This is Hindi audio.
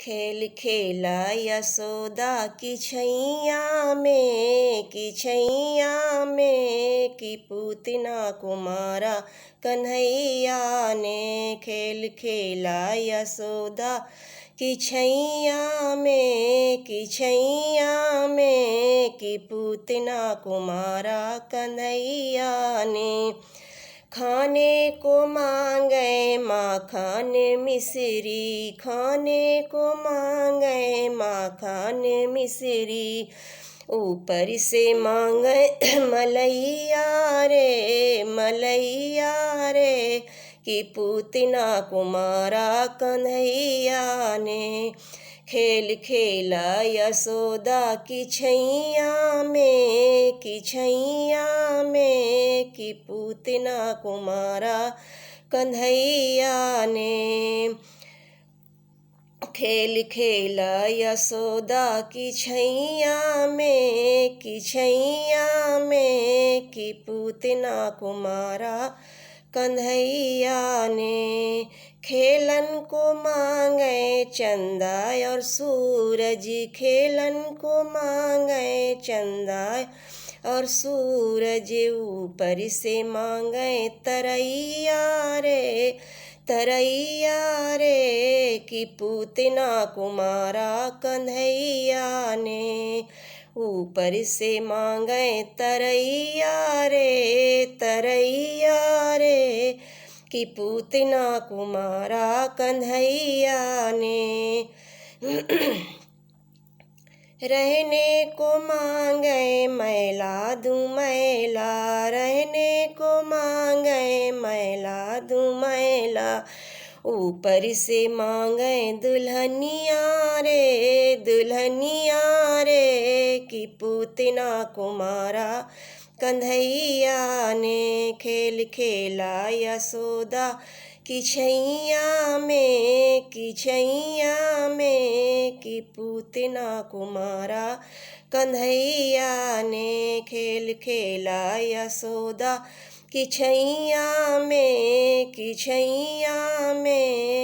खेल खेला यशोदा की छैया में, की छैया में, की पूतना कुमारा कन्हैया ने। खेल खेला यशोदा की छैया में, की छैया में, की पूतना कुमारा कन्हैया ने। खाने को मांगे माखन मिश्री, खाने को मांगे माखन मिश्री, ऊपर से मांगे मलैया रे, मलैया रे, कि पूतना कुमारा कन्हैया ने। खेल खेला यशोदा की छैया में, की छैया में, की पूतना कुमारा कन्हैया ने। खेल खेला यशोदा की छैया में, की छैया में, की पूतना कुमारा कन्हैया ने। खेलन को मांगे चंदा और सूरज, खेलन को मांगे चंदा और सूरज, ऊपर से मांगे तरैया रे, तरैया रे, कि पूतना कुमारा कन्हैया ने। ऊपर से मांगे तरैया रे, तरैया रे, कि पूतना कुमारा कन्हैया ने। रहने को मांगे मैला दूं मैला, रहने को मांगे मैला दूं मैला, ऊपर से मांगे दुल्हनिया रे, दुल्हनिया रे, कि पूतना कुमारा कन्हैया ने। खेल खेला यशोदा की छैया में, की छैया में, की पूतना कुमारा कन्हैया ने। खेल खेला यशोदा की छैया में, की छैया में।